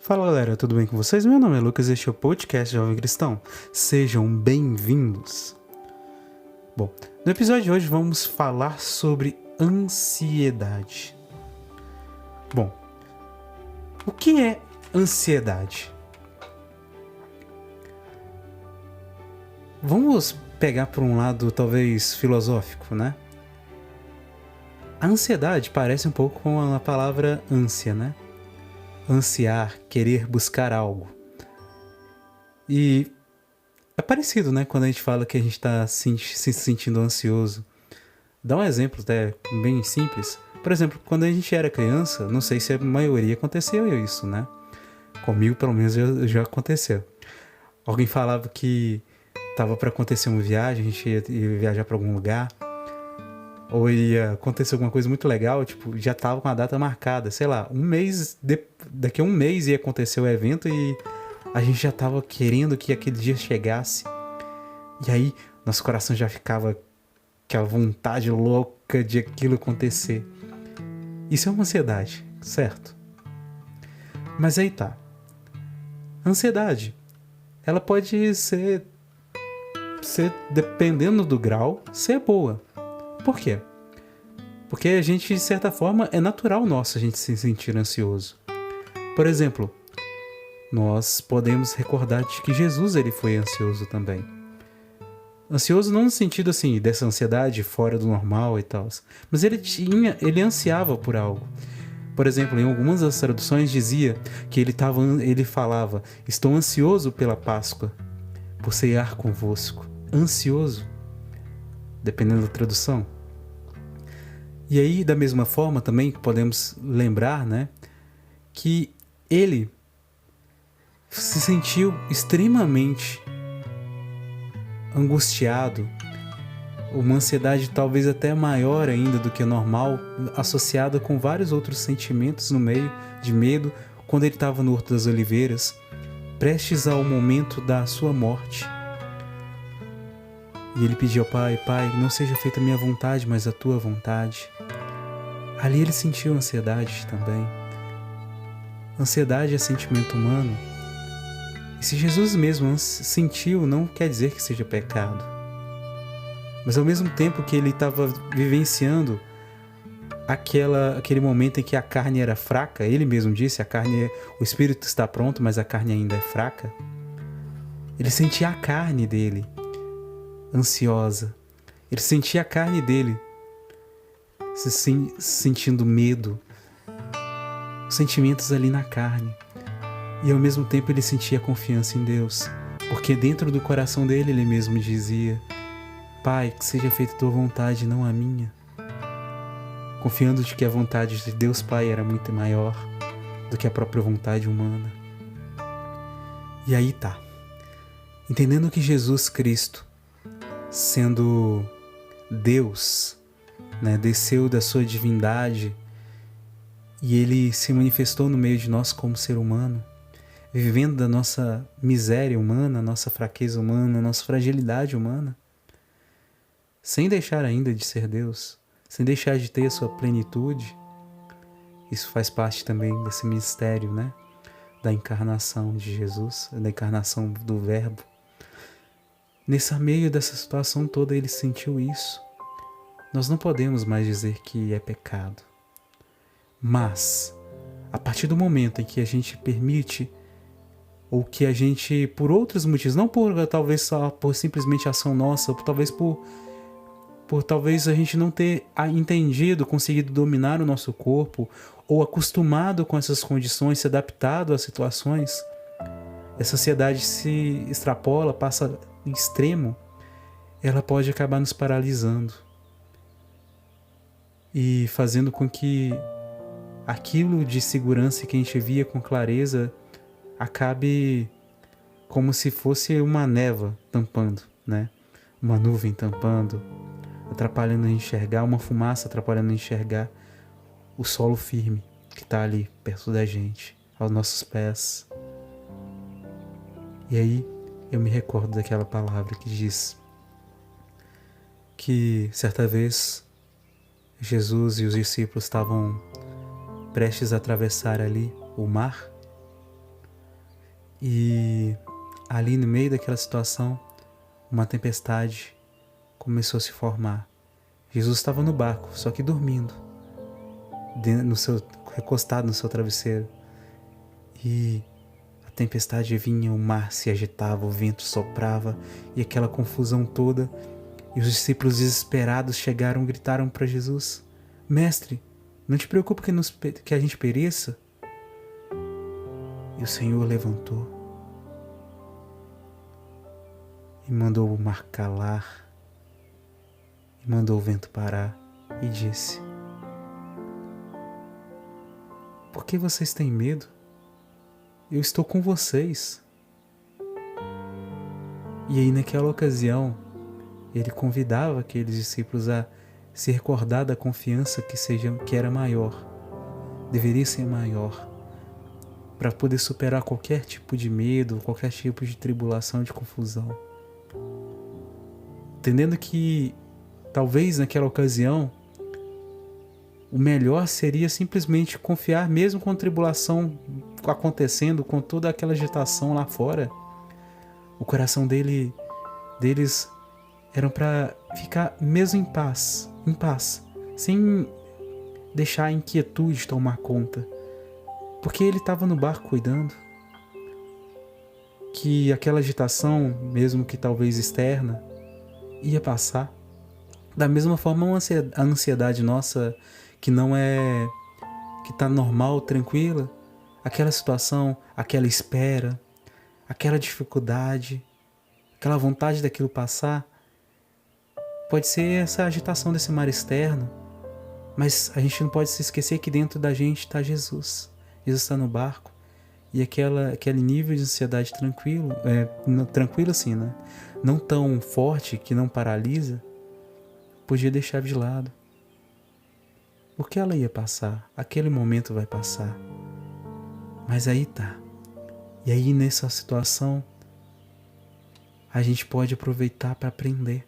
Fala galera, tudo bem com vocês? Meu nome é Lucas e este é o podcast Jovem Cristão. Sejam bem-vindos. Bom, no episódio de hoje vamos falar sobre ansiedade. Bom, o que é ansiedade? Vamos pegar por um lado talvez filosófico, né? A ansiedade parece um pouco com a palavra ânsia, né? Ansiar, querer buscar algo. E é parecido, né? Quando a gente fala que a gente está se sentindo ansioso. Dá um exemplo até bem simples. Por exemplo, quando a gente era criança, não sei se a maioria aconteceu isso, né? Comigo, pelo menos, já aconteceu. Alguém falava que estava para acontecer uma viagem, a gente ia viajar para algum lugar, ou ia acontecer alguma coisa muito legal, tipo, já tava com a data marcada, sei lá, daqui a um mês ia acontecer o evento e a gente já tava querendo que aquele dia chegasse. E aí, nosso coração já ficava aquela vontade louca de aquilo acontecer. Isso é uma ansiedade, certo? Mas aí tá. A ansiedade, ela pode ser, dependendo do grau, ser boa. Por quê? Porque a gente, de certa forma, é natural nosso a gente se sentir ansioso. Por exemplo, nós podemos recordar de que Jesus ele foi ansioso também. Ansioso não no sentido assim, dessa ansiedade fora do normal e tal, mas ele ansiava por algo. Por exemplo, em algumas das traduções dizia que ele falava, estou ansioso pela Páscoa, por ceiar convosco. Ansioso, dependendo da tradução. E aí, da mesma forma, também podemos lembrar, né, que ele se sentiu extremamente angustiado, uma ansiedade talvez até maior ainda do que normal, associada com vários outros sentimentos no meio de medo, quando ele estava no Horto das Oliveiras, prestes ao momento da sua morte. E ele pediu ao Pai, Pai, não seja feita a minha vontade, mas a tua vontade. Ali ele sentiu ansiedade também. Ansiedade é sentimento humano. E se Jesus mesmo sentiu, não quer dizer que seja pecado. Mas ao mesmo tempo que ele estava vivenciando aquele momento em que a carne era fraca, ele mesmo disse, o espírito está pronto, mas a carne ainda é fraca. Ele sentia a carne dele ansiosa. Ele sentia a carne dele sentindo medo, sentimentos ali na carne. E ao mesmo tempo ele sentia confiança em Deus, porque dentro do coração dele ele mesmo dizia, Pai, que seja feita a tua vontade, não a minha. Confiando de que a vontade de Deus Pai era muito maior do que a própria vontade humana. E aí tá. Entendendo que Jesus Cristo, sendo Deus, né, desceu da sua divindade e ele se manifestou no meio de nós como ser humano, vivendo da nossa miséria humana, nossa fraqueza humana, nossa fragilidade humana, sem deixar ainda de ser Deus, sem deixar de ter a sua plenitude. Isso faz parte também desse mistério, né, da encarnação de Jesus, da encarnação do Verbo. Nesse meio dessa situação toda ele sentiu isso. Nós não podemos mais dizer que é pecado. Mas, a partir do momento em que a gente permite, ou que a gente, por outros motivos, não por talvez só por simplesmente ação nossa, ou talvez por talvez a gente não ter entendido, conseguido dominar o nosso corpo, ou acostumado com essas condições, se adaptado às situações, essa ansiedade se extrapola, passa em extremo, ela pode acabar nos paralisando e fazendo com que aquilo de segurança que a gente via com clareza acabe como se fosse uma névoa tampando, né? Uma nuvem tampando, atrapalhando a enxergar, uma fumaça atrapalhando a enxergar o solo firme que está ali perto da gente, aos nossos pés. E aí eu me recordo daquela palavra que diz que certa vez Jesus e os discípulos estavam prestes a atravessar ali o mar E ali no meio daquela situação, uma tempestade começou a se formar. Jesus estava no barco, só que dormindo, recostado no seu travesseiro. E a tempestade vinha, o mar se agitava, o vento soprava e aquela confusão toda. E os discípulos desesperados chegaram e gritaram para Jesus: Mestre, não te preocupa que a gente pereça? E o Senhor levantou e mandou o mar calar, e mandou o vento parar e disse: Por que vocês têm medo? Eu estou com vocês. E aí naquela ocasião, ele convidava aqueles discípulos a se recordar da confiança que era maior, deveria ser maior, para poder superar qualquer tipo de medo, qualquer tipo de tribulação, de confusão. Entendendo que talvez naquela ocasião o melhor seria simplesmente confiar, mesmo com a tribulação acontecendo, com toda aquela agitação lá fora. O coração deles eram para ficar mesmo em paz, sem deixar a inquietude tomar conta, porque ele estava no barco cuidando. Que aquela agitação, mesmo que talvez externa, ia passar. Da mesma forma, a ansiedade nossa, que não é, que está normal, tranquila, aquela situação, aquela espera, aquela dificuldade, aquela vontade daquilo passar, pode ser essa agitação desse mar externo, mas a gente não pode se esquecer que dentro da gente está Jesus. Jesus está no barco, e aquele nível de ansiedade tranquilo assim, né? Não tão forte, que não paralisa, podia deixar de lado. Porque ela ia passar, aquele momento vai passar. Mas aí tá. E aí nessa situação, a gente pode aproveitar para aprender.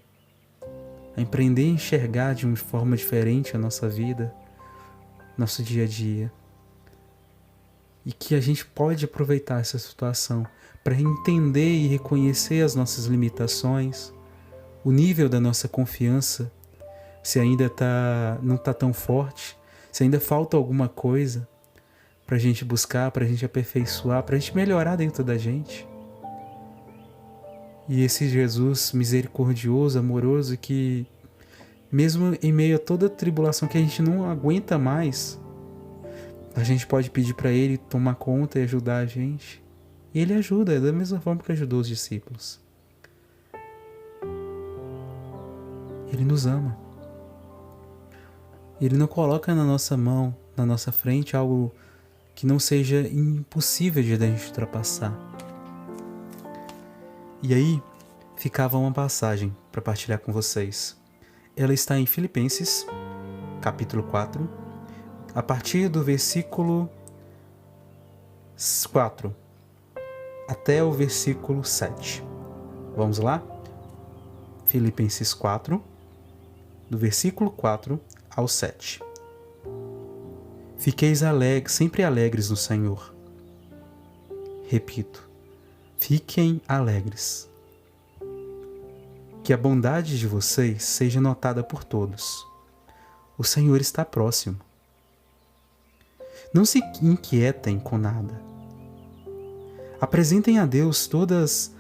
A empreender e enxergar de uma forma diferente a nossa vida, nosso dia a dia. E que a gente pode aproveitar essa situação para entender e reconhecer as nossas limitações, o nível da nossa confiança, se ainda não está tão forte, se ainda falta alguma coisa para a gente buscar, para a gente aperfeiçoar, para a gente melhorar dentro da gente. E esse Jesus misericordioso, amoroso, que mesmo em meio a toda a tribulação que a gente não aguenta mais, a gente pode pedir para Ele tomar conta e ajudar a gente. E Ele ajuda, da mesma forma que ajudou os discípulos. Ele nos ama. Ele não coloca na nossa mão, na nossa frente, algo que não seja impossível de a gente ultrapassar. E aí, ficava uma passagem para partilhar com vocês. Ela está em Filipenses, capítulo 4, a partir do versículo 4 até o versículo 7. Vamos lá? Filipenses 4, do versículo 4 ao 7. Fiqueis sempre alegres no Senhor. Repito, fiquem alegres. Que a bondade de vocês seja notada por todos. O Senhor está próximo. Não se inquietem com nada. Apresentem a Deus todas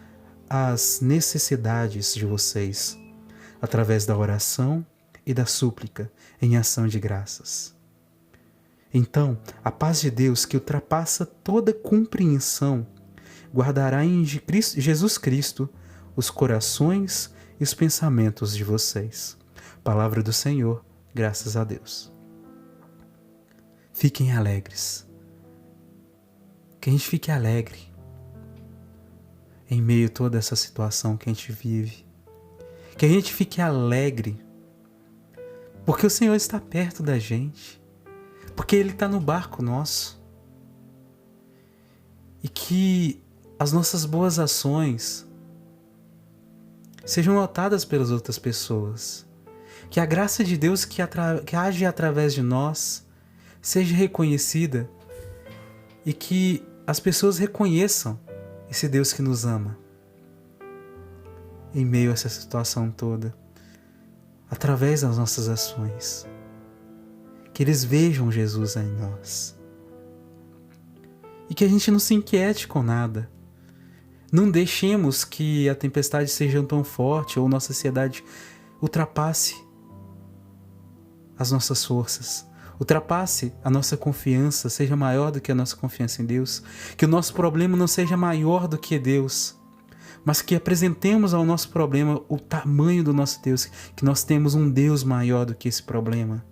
as necessidades de vocês, através da oração e da súplica, em ação de graças. Então, a paz de Deus, que ultrapassa toda compreensão, guardará em Jesus Cristo os corações e os pensamentos de vocês. Palavra do Senhor, graças a Deus. Fiquem alegres. Que a gente fique alegre em meio a toda essa situação que a gente vive. Que a gente fique alegre porque o Senhor está perto da gente. Porque Ele está no barco nosso. E que as nossas boas ações sejam notadas pelas outras pessoas. Que a graça de Deus que age através de nós seja reconhecida e que as pessoas reconheçam esse Deus que nos ama, em meio a essa situação toda, através das nossas ações. Que eles vejam Jesus em nós. E que a gente não se inquiete com nada. Não deixemos que a tempestade seja tão forte ou nossa ansiedade ultrapasse as nossas forças. Ultrapasse a nossa confiança, seja maior do que a nossa confiança em Deus. Que o nosso problema não seja maior do que Deus, mas que apresentemos ao nosso problema o tamanho do nosso Deus, que nós temos um Deus maior do que esse problema.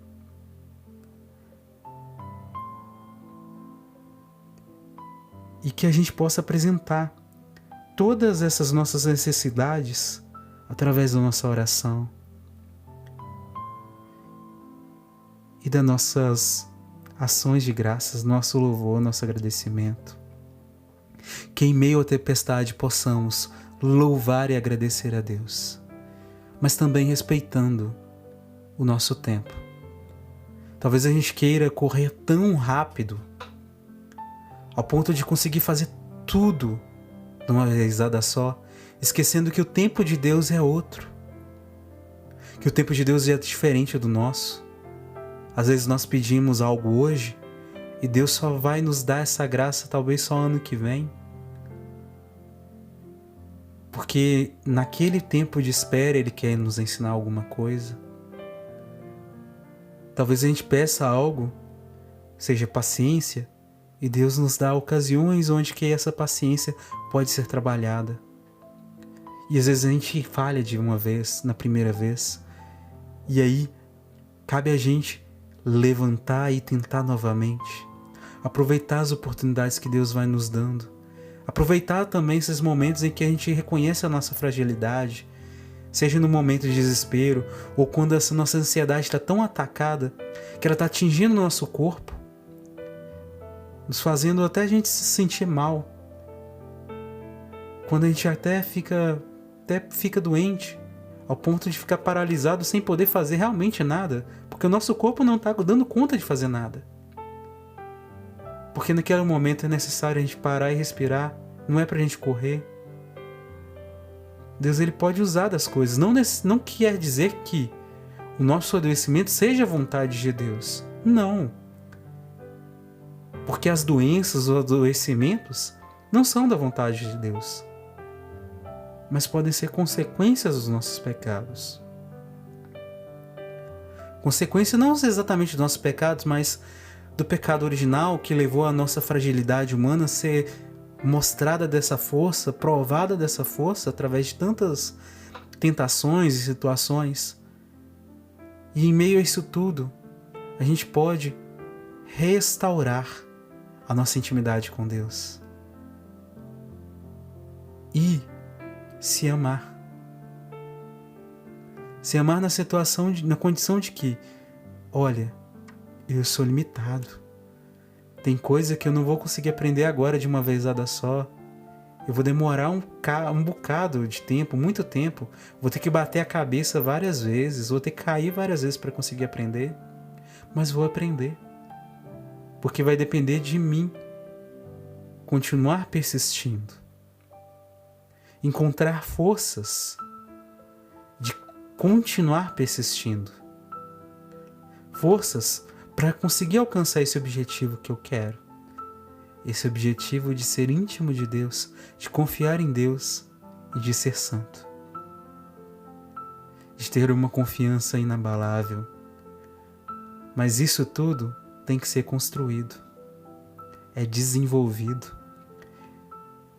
E que a gente possa apresentar todas essas nossas necessidades através da nossa oração e das nossas ações de graças, nosso louvor, nosso agradecimento. Que em meio à tempestade possamos louvar e agradecer a Deus, mas também respeitando o nosso tempo. Talvez a gente queira correr tão rápido ao ponto de conseguir fazer tudo de uma vezada só, esquecendo que o tempo de Deus é outro, que o tempo de Deus é diferente do nosso. Às vezes nós pedimos algo hoje e Deus só vai nos dar essa graça talvez só ano que vem, porque naquele tempo de espera Ele quer nos ensinar alguma coisa. Talvez a gente peça algo, seja paciência, e Deus nos dá ocasiões onde que essa paciência pode ser trabalhada. E às vezes a gente falha de uma vez, na primeira vez. E aí, cabe a gente levantar e tentar novamente. Aproveitar as oportunidades que Deus vai nos dando. Aproveitar também esses momentos em que a gente reconhece a nossa fragilidade. Seja no momento de desespero, ou quando essa nossa ansiedade está tão atacada, que ela está atingindo o nosso corpo, nos fazendo até a gente se sentir mal. Quando a gente até fica doente, ao ponto de ficar paralisado sem poder fazer realmente nada, porque o nosso corpo não está dando conta de fazer nada. Porque naquele momento é necessário a gente parar e respirar, não é para a gente correr. Deus ele pode usar das coisas, não quer dizer que o nosso adoecimento seja a vontade de Deus. Não. Porque as doenças ou adoecimentos não são da vontade de Deus, mas podem ser consequências dos nossos pecados. Consequência não exatamente dos nossos pecados, mas do pecado original que levou a nossa fragilidade humana a ser mostrada dessa força, provada dessa força através de tantas tentações e situações. E em meio a isso tudo, a gente pode restaurar a nossa intimidade com Deus e se amar. Se amar na situação, na condição de que, olha, eu sou limitado. Tem coisa que eu não vou conseguir aprender agora de uma vezada só. Eu vou demorar um bocado de tempo, muito tempo. Vou ter que bater a cabeça várias vezes, vou ter que cair várias vezes para conseguir aprender. Mas vou aprender. Porque vai depender de mim continuar persistindo. Encontrar forças de continuar persistindo. Forças para conseguir alcançar esse objetivo que eu quero. Esse objetivo de ser íntimo de Deus, de confiar em Deus e de ser santo. De ter uma confiança inabalável. Mas isso tudo tem que ser construído. É desenvolvido.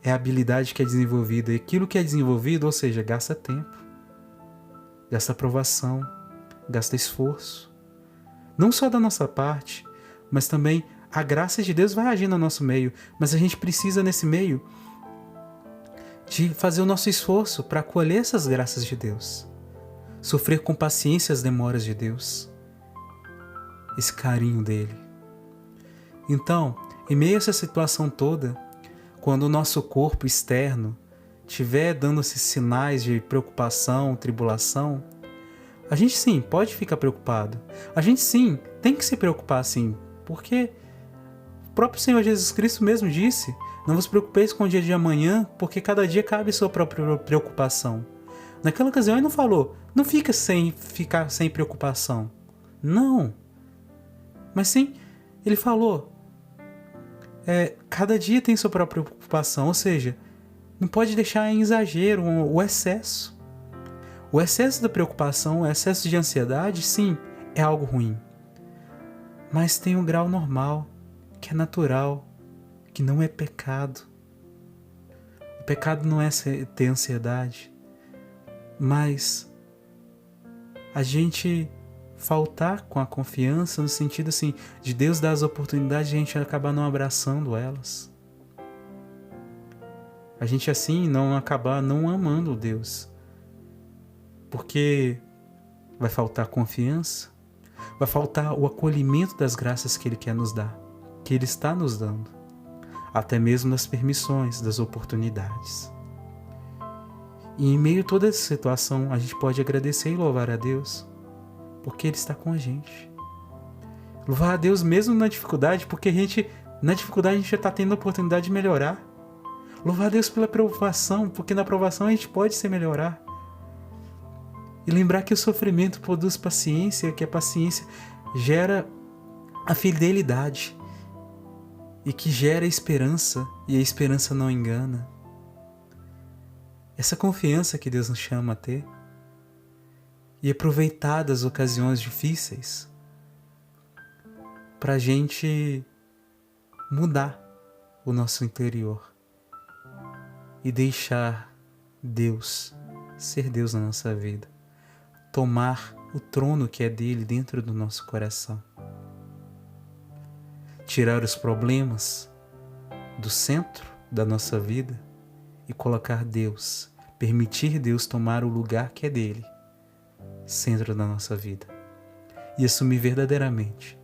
É a habilidade que é desenvolvida. E aquilo que é desenvolvido, ou seja, gasta tempo. Gasta aprovação. Gasta esforço. Não só da nossa parte, mas também a graça de Deus vai agir no nosso meio. Mas a gente precisa, nesse meio, de fazer o nosso esforço para acolher essas graças de Deus. Sofrer com paciência as demoras de Deus. Esse carinho dele. Então, em meio a essa situação toda, quando o nosso corpo externo estiver dando esses sinais de preocupação, tribulação, a gente sim pode ficar preocupado. A gente sim tem que se preocupar sim, porque o próprio Senhor Jesus Cristo mesmo disse: Não vos preocupeis com o dia de amanhã, porque cada dia cabe sua própria preocupação. Naquela ocasião ele não falou, não fica sem preocupação. Não. Mas sim, ele falou, cada dia tem sua própria preocupação, ou seja, não pode deixar em exagero o excesso. O excesso da preocupação, o excesso de ansiedade, sim, é algo ruim. Mas tem um grau normal, que é natural, que não é pecado. O pecado não é ter ansiedade, mas a gente faltar com a confiança no sentido assim, de Deus dar as oportunidades e a gente acabar não abraçando elas. A gente assim não acabar não amando Deus. Porque vai faltar confiança, vai faltar o acolhimento das graças que Ele quer nos dar, que Ele está nos dando, até mesmo das permissões, das oportunidades. E em meio a toda essa situação, a gente pode agradecer e louvar a Deus, porque Ele está com a gente. Louvar a Deus mesmo na dificuldade, porque na dificuldade a gente já está tendo a oportunidade de melhorar. Louvar a Deus pela provação, porque na provação a gente pode se melhorar. E lembrar que o sofrimento produz paciência, que a paciência gera a fidelidade e que gera esperança, e a esperança não engana. Essa confiança que Deus nos chama a ter e aproveitar das ocasiões difíceis para a gente mudar o nosso interior e deixar Deus ser Deus na nossa vida. Tomar o trono que é dele dentro do nosso coração. Tirar os problemas do centro da nossa vida e colocar Deus, permitir Deus tomar o lugar que é dele, centro da nossa vida. E assumir verdadeiramente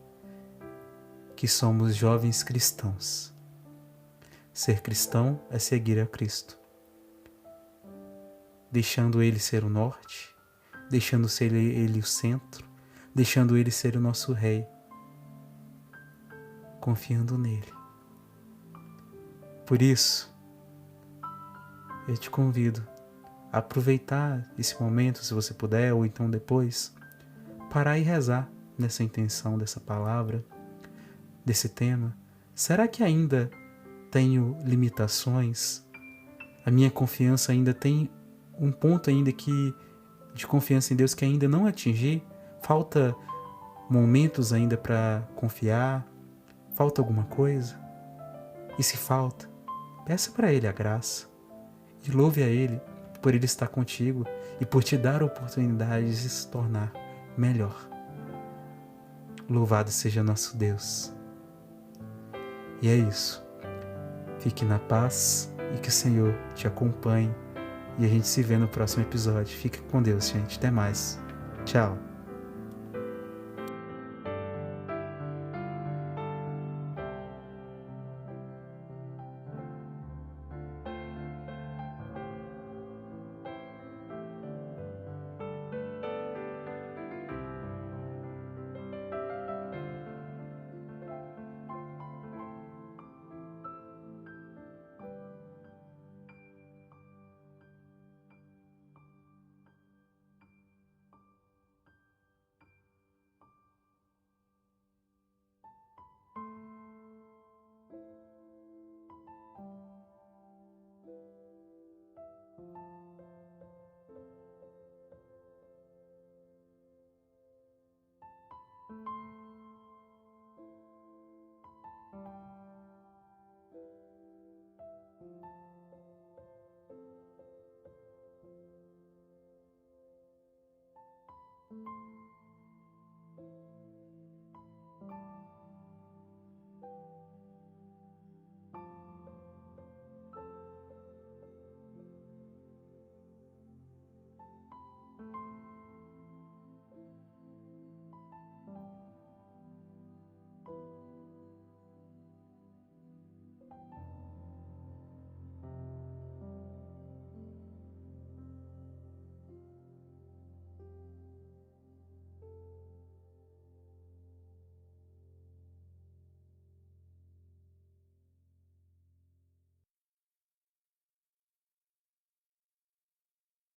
que somos jovens cristãos. Ser cristão é seguir a Cristo, deixando Ele ser o norte, deixando ser Ele o centro, deixando Ele ser o nosso Rei, confiando nele. Por isso, eu te convido a aproveitar esse momento, se você puder, ou então depois, parar e rezar nessa intenção dessa palavra, desse tema. Será que ainda tenho limitações? A minha confiança ainda tem um ponto ainda de confiança em Deus que ainda não atingi? Falta momentos ainda para confiar? Falta alguma coisa? E se falta, peça para Ele a graça e louve a Ele por Ele estar contigo e por te dar a oportunidade de se tornar melhor. Louvado seja nosso Deus. E é isso. Fique na paz e que o Senhor te acompanhe. E a gente se vê no próximo episódio. Fique com Deus, gente. Até mais. Tchau.